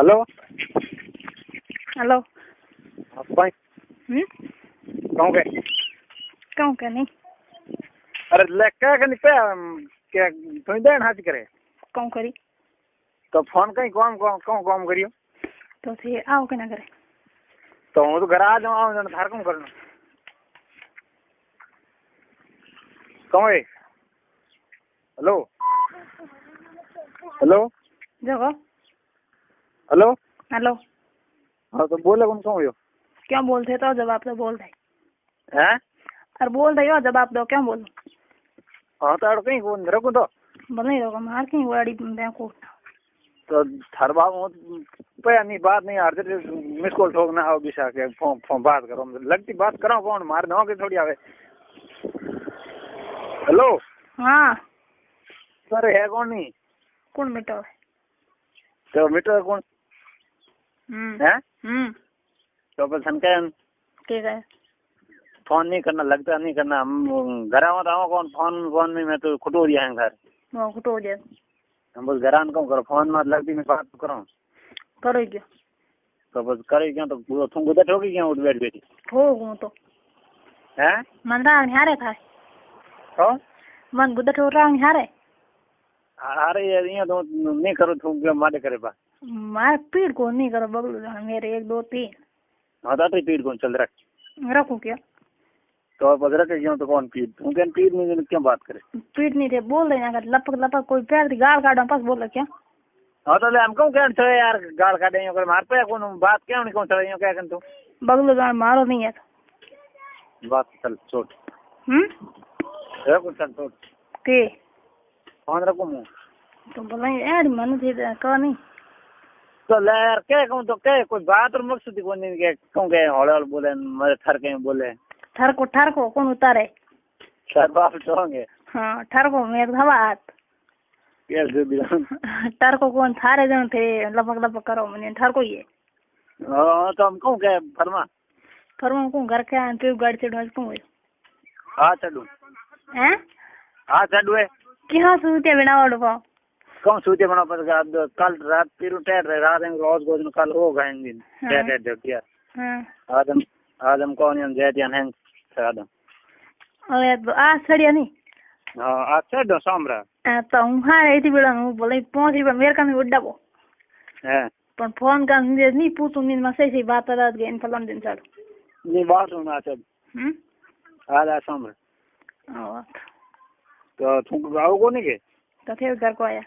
Hello hello. कहीं कहूँ के कहूँ क्या नहीं अरे ले क्या करनी पे क्या तुम देन हाथ करे कहूँ करी तो फोन कहीं कौन कौन कौन कौन करियो तो थे आओ के ना करे तो હું તો ઘરે આ જાઉં આવું થાર કોમ કરનું કહો એ हेलो हेलो जगो हेलो हेलो। हाँ तो बोले कौन कहूँ यो क्यों बोलते तो जवाब दो बोल दे हैं और बोल दे जवाब दो क्यों बोलो हाँ तो आड़ कहीं कौन रखूँ तो बोल नहीं रहो मार की वाड़ी बैंको तो थार बाबू पे नहीं बात नहीं आर मिस कॉल ठोक ना आओ बिशा के फोन फोन बात करो लगती बात करो कौन मार दो के थोड़ी आवे हेलो हाँ सर है कौन नहीं कौन मिटो है तो मीटर कौन है तो बस ठीक है फोन नहीं करना लगता नहीं करना हम घर आओ कौन फोन फोन में मैं तो खुटो दिया है घर वो खुटो दे हम बस घर आन करो फोन में लगती मैं बात करो करो क्या तो बस करे क्या तो तुम गुदा ठोकी क्या उठ बैठ बेटी ठोकूं तो हैं मन रांग हारे था तो मन गुदा ठोक रांग हारे अरे यार ये तो नहीं करो तुम क्या मारे करे बा मार पीड़ को नहीं करो बगल मेरे 1 2 3 हाँ तो पीड़ कौन चल रहा रखूं क्या तो बस रखे क्यों तो कौन पीड़ तुम क्या पीड़ नहीं क्यों बात करे पीड़ नहीं थे बोल रहे ना लपक लपक कोई पैर दी गाल काटो पास बोल क्या हाँ तो हम कहूँ क्या छे यार गाल काटे यूं कर मार पे कौन बात क्या नहीं कौन चले यूं क्या कर तू बगल गाल मारो नहीं है तो बात चल छोड़ रखो चल छोड़ के फोन रखो मुँह तो बोला यार मन थे कह नहीं तो ले यार क्या कहूँ तो क्या कोई बात और मकसद ही कौन नहीं क्या कहूँ क्या हौले हौले बोले मरे थर के बोले ठर को कौन उतारे सर बाप चोंगे हाँ ठर को मेरे धवात कैसे दिला ठर को कौन थारे जन थे लपक लपक करो मैंने ठर को ये हाँ तो हम कहूँ क्या फरमा को घर के आन तो गाड़ी चढ़वा कहूँ हाँ चलू हैं हाँ चलू है क्या सूते बिना वाड़ो पाओ कौन सूते बना पर कल रात फिर टैट रहे रात में रोज गोज कल हो गए दिन टैट जो किया आदम आदम कौन हम जैत यान हैं आदम अरे तो आ सड़िया नहीं हाँ अच्छा दो सामरा तो हमारे इतनी बड़ा हूँ बोले 5 रुपया मेरे का नहीं उड़ा वो है पर फोन का नहीं पूछूं नहीं मैं सही बात रात गए इन फलाम दिन चढ़ नहीं बात होना चल आधा सामरा तो तुम आओ को नहीं के तो थे उधर को आया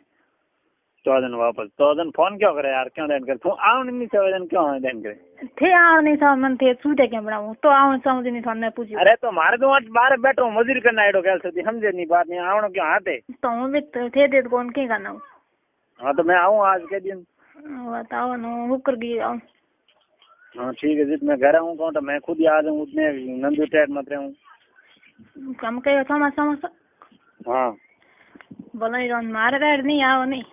14 वापस 14 फोन क्यों करे यार क्यों देन कर तू आओ नहीं 14 क्यों देन करे थे आव नहीं समझ मन थे सूते क्या बनाऊं तो आव समझ नहीं था मैं पूछी अरे तो मारे तो आज बाहर बैठो मजदूरी करना आइडो क्या सदी समझे नहीं बात नहीं आवनो क्यों आते तो हम भी थे दे कौन के करना हाँ तो मैं आऊँ आज के दिन बताओ ना होकर गई आऊं हाँ ठीक है जितना घर आऊँ कौन तो मैं खुद ही आ जाऊँ उतने नंदू टैट मत रहूँ कम कहे समझ समझ हाँ बोला नहीं मारे रेड नहीं आओ नहीं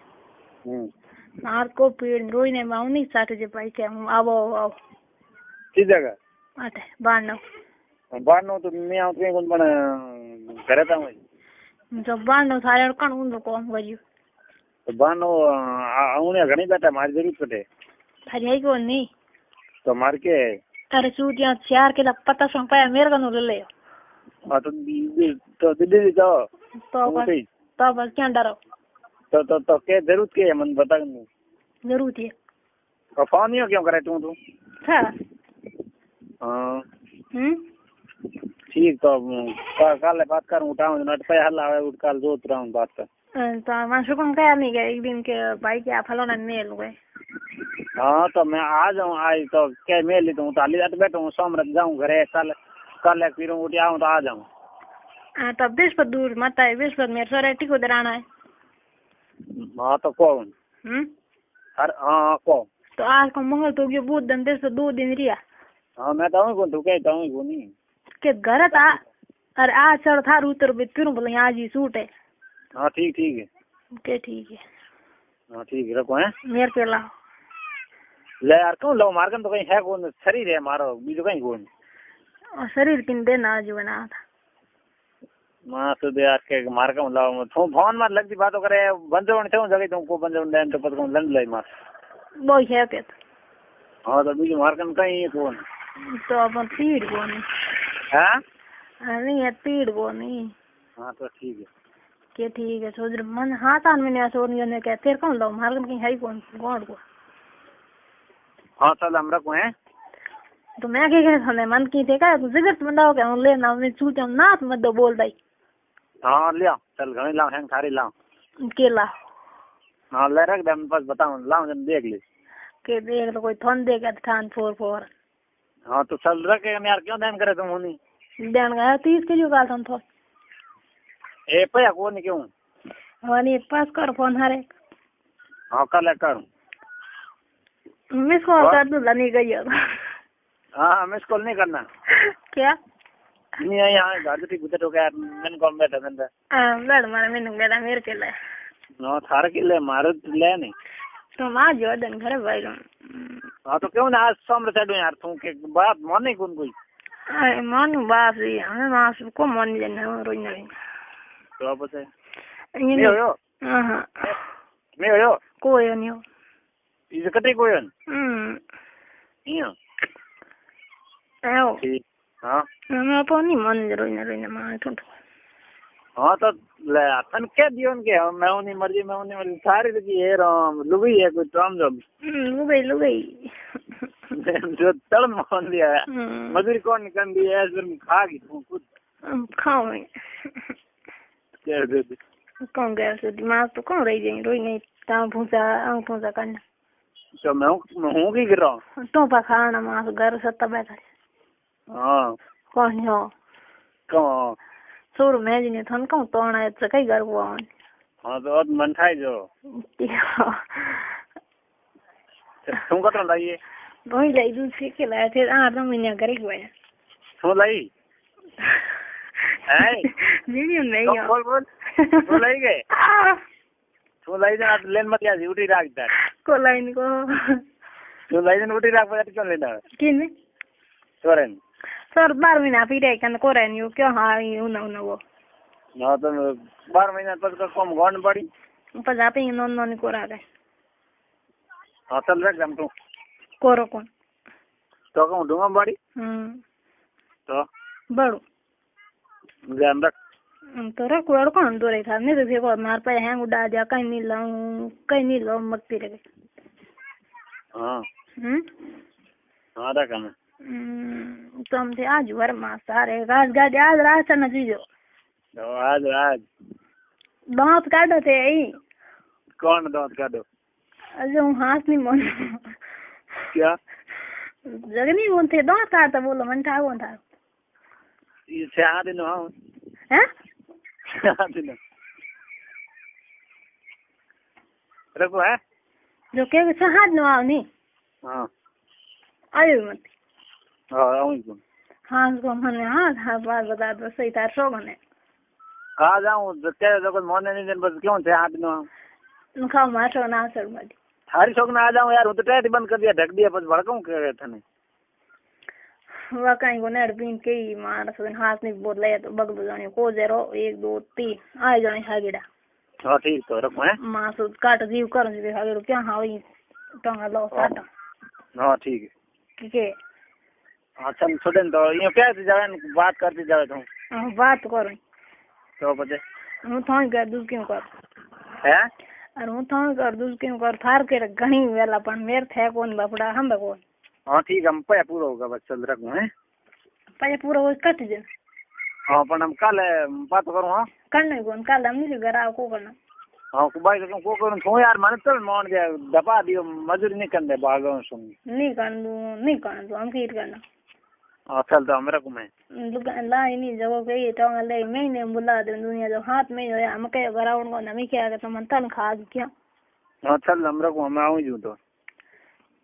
मार को पीड़ रोई ने माऊ नहीं साथ जे पाई के हम आओ आओ किस जगह अटे बानो तो नहीं आऊँ तो कौन बना घर था मैं जो बानो सारे कण उन को वरियो तो बानो आऊँ ने घणी बैठा मारी जरूरत पड़े थारी है को नहीं तो मार के अरे सूटिया 4 किलो पता सं पाया मेरे का नो ले हाँ तो दीदी तो बस क्या डरो तो क्या जरूरत क्या है मन बता जरूरत है तो फोन ही क्यों करे तू हाँ ठीक तो कल बात कर उठाऊँ नट पे हल्ला आवे उठ कल जोत रहा हूँ बात कर तो मैं शुक्र क्या नहीं गया एक दिन के भाई के आप फलोना नहीं लुगे हाँ तो मैं आ जाऊँ आज तो क्या मैं ली दूँ ताली जाते बैठूँ सोमरत जाऊँ घरे कल कल फिर उठ आऊँ तो आ जाऊँ तो बृहस्पति दूर मत है बृहस्पति मेरे सोसाइटी को उधर आना है हाँ तो कौन अरे हाँ कौन तो आज को मंगल तो गयो बुध दिन से 2 दिन रिया हाँ मैं तो कौन तू कहता हूँ को नहीं के घर था अरे आज चढ़ था उतर फिर बोले आज ही सूट है हाँ ठीक है के ठीक है हाँ ठीक है रखो हैं मेरे पे लाओ ले यार क्यों लो मार्गन तो कहीं है कौन शरीर है मारो बीजो कहीं कौन शरीर किन देना आज बना था मां तो यार के मार का लाओ तू फोन मार लगती बातों करे बंदो ने थे जगह तुमको बंदो ने तो पत को लंड ले मार बो है के हाँ तो बीजू मार्कन कहीं कौन तो अपन पीड़ को नहीं हाँ अरे ये पीड़ को नहीं हाँ तो ठीक है के ठीक है सोच मन हाथ आन में सोनियो ने कहते तेरे कौन लो मार्कन कहीं है कौन कौन को हाँ चल हम रखो हैं तो मैं क्या कह रहा मन की थे का जिगर मंडाओ के ले ना मैं चूचा ना मत दो बोल दई हाँ लिया चल घणी लाओ हैं थारी लाओ केला हाँ ले रख दे बस बताओ लाओ जब देख ले के देख लो कोई थन देगा ठान फोर फोर हाँ तो चल रखे यार क्यों ध्यान करे तुम होनी देन गया 30 के जो गाल थन थो ए पया कौन क्यों वानी पास कर फोन हारे हाँ कर मिस कॉल कर दो लनी गई हाँ मिस कॉल नहीं करना क्या नहीं है यहाँ गाजरी गुजर हो गया मैंने कॉल बैठा था बेड मारे मैंने बेड़ा मेरे के ले नो थार के ले मारो ले नहीं तो मां जो दिन घर भाई हाँ तो क्यों ना आज सामने चढ़ो यार तुम के बात मान नहीं कौन कोई मानू बाप रे हमें मां को मन लेना रोई नहीं तो अब से नहीं हो हां मैं हो कोई नहीं हो इसे कटे कोई आओ ठीक हाँ मैं अपनी मन रोई मां तो हाँ तो ले अपन क्या दियो उनके मैं उन्हीं मर्जी सारी तो ये राम लुबी है कोई काम जब लुबई जो तड़ मान दिया है मजदूरी कौन निकल दी है फिर खा गई तू खुद खाओ मैं क्या दे कौन गया से दिमाग तो कौन रही जाए रोई नहीं ताऊ भूसा करना तो मैं हूँ की गिर रहा हूँ तो पा खाना मां घर सत्ता बैठा हाँ कौन हो कौन सोर में जिन्हें थन कहूँ तो आना है कई घर को आन हाँ तो अब मन खाई जो तुम कतरा लाइए वही लाई दूध से के लाए थे 8 महीने करे हुए हैं तू लाई है वीडियो नहीं है बोल तू लाई गए तू लाई ना लेन मत यार उठी रख दे को लाइन को तू लाई ना उठी रख पर क्यों लेना किन सोरेन सर 12 महीना पीड़े कन को रहनी हो क्यों हाँ यू ना वो ना तो 12 महीना तक का कम गौन पड़ी पर जाते ही नॉन को रहा गए हाँ चल रख दम तू कोरो कौन तो कहूँ दूंगा बड़ी तो बड़ो ध्यान रख तो रख कोड़ कौन दो रही था नहीं तो देखो मार पे हैं उड़ा जा कहीं नहीं लो मगती रहे हाँ हाँ रखा मैं तो हम थे आज वर मां सारे गाज आज रात न जीजो तो आज दांत काटो थे यही कौन दांत काटो अजो हाथ नहीं मन क्या जगनी बोल थे दांत काटता बोलो मन था वो था ये चाह दिन हाँ हैं चाह दिन रखो है जो के चाहत न आओ नहीं हाँ आयो मत हाँ आऊँ हाँ उसको मैंने हाँ बात बता दो सही था सो बने आ जाऊँ तेरे जगह मोने नहीं दिन बस क्यों चाह दिन हाँ खाओ मारो ना सर मत थारी शौक ना आ जाऊँ यार वो तो टैट बंद कर दिया ढक दिया बस भड़काऊँ क्या था नहीं वह कहीं को नेट बीन के ही मार सकते हाथ नहीं बोल ले तो बगल जाने को 0 1 2 3 आ जाने हागिड़ा हाँ ठीक तो रखो है मां सो काट जीव कर जी हागिड़ो क्या हाँ वही टंगा लो साटा हाँ ठीक है के हाँ चल छोड़े तो ये क्या जावे बात करते जावे तुम बात करो तो बजे हूँ थाई कर दूँ क्यों कर है अरे हूँ थाई कर दूँ क्यों कर थार के घनी वेला पर मेरे थे कौन बापड़ा हम कौन हाँ ठीक हम पया पूरा होगा बस चल रखूँ है पया पूरा हो कट जा हाँ पर हम कल बात करूँ हाँ करने कौन कल हम नहीं घर आओ को करना हाँ भाई को करूँ थो यार मन चल मान गया दबा दियो मजूरी नहीं करने भागो सुन नहीं कर दूँ हम कीट करना हाँ चल तो हम रखूँ मैं लाई नहीं जगह गई तो ले महीने बुला दे दुनिया जो हाथ में जो हम कहे घर आओ ना मैं क्या तो मन तन खा क्या हाँ चल हम रखूँ मैं आऊँ जू तो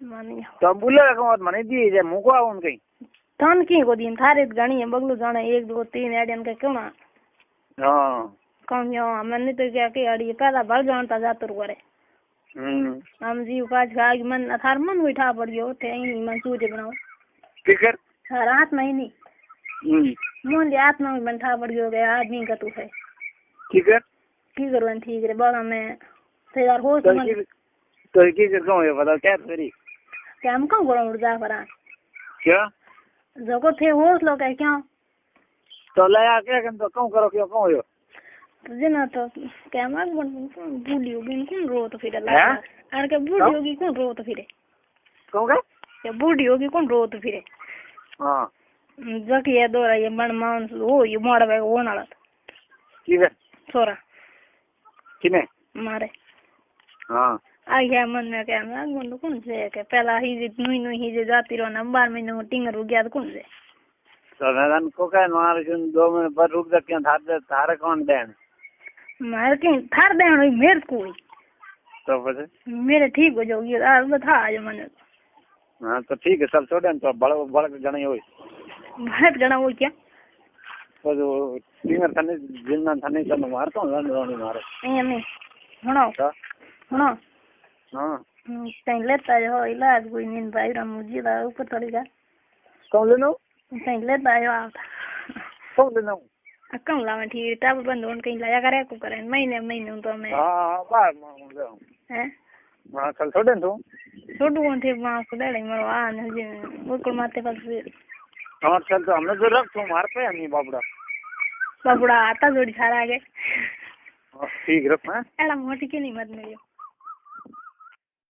मानी तो बुला रखूँ मने दी जे मुको आऊँ कहीं तन की को दिन थारे घणी है बगलू जाने 1 2 3 एडियन के क्यों ना हाँ कौन यो हमने तो क्या कि अड़ी पहला भर जानता जातर करे हम जीव काज खा मन थार मन उठा पड़ गयो थे ही मन सूझे बनाओ फिकर रात में ही नहीं मोन रात में मन था पड़ गयो गया आदमी का तू है फिकर की करवन ठीक रे बागा में तेरा हो तो की कौन है बताओ क्या तेरी क्या हम कौन करो उड़ जा परा क्या जको थे होश लो क्या तो लाया क्या तो कौन करो क्यों कौन हो तुझे ना तो क्या मार बूढ़ी होगी कौन रो तो फिर ला अरे क्या बूढ़ी होगी कौन रो तो फिर कौन क्या बूढ़ी होगी कौन रो तो फिर हाँ जकी है दो ये मन मान वो ये मोड़ वे वो ना ठीक है छोरा किने मारे हाँ आ गया मन में क्या मैं गुंड कौन से के पहला ही नुई ही जाती रहो ना 12 महीने में टिंगर हो गया तो कौन से तो मैदान को क्या मार जुन 2 मिनट पर रुक जा क्यों थारे कौन देन मार के थार देन हुई मेरे को तो फिर मेरे ठीक हो जाओगी यार बता आज मन हाँ तो ठीक है सब छोड़े तो बड़ जने होई बहुत गणा हो क्या तो जो टिंगर थाने जिन्ना थाने चलो मारता हूं रोनी मारे नहीं सुनो सुनो हाँ कहीं लेता जो इलाज कोई नींद भाई राम मुझे ला ऊपर तरीका कौन लेना कहीं लेता जो आप कौन लेना कौन लावे ठीक टाप बंद होन कहीं लाया करे को करे महीने तो मैं हाँ बार मांगो हैं हाँ चल छोड़े तू छोटू कौन थे मां को दे मरो आ नजे वो माते पास हाँ चल तो हमने जो रख तू मार पे नहीं बाबड़ा बाबड़ा आता जोड़ी सारा आगे ठीक रख मैं एड़ा मोटी के नहीं मत मिलियो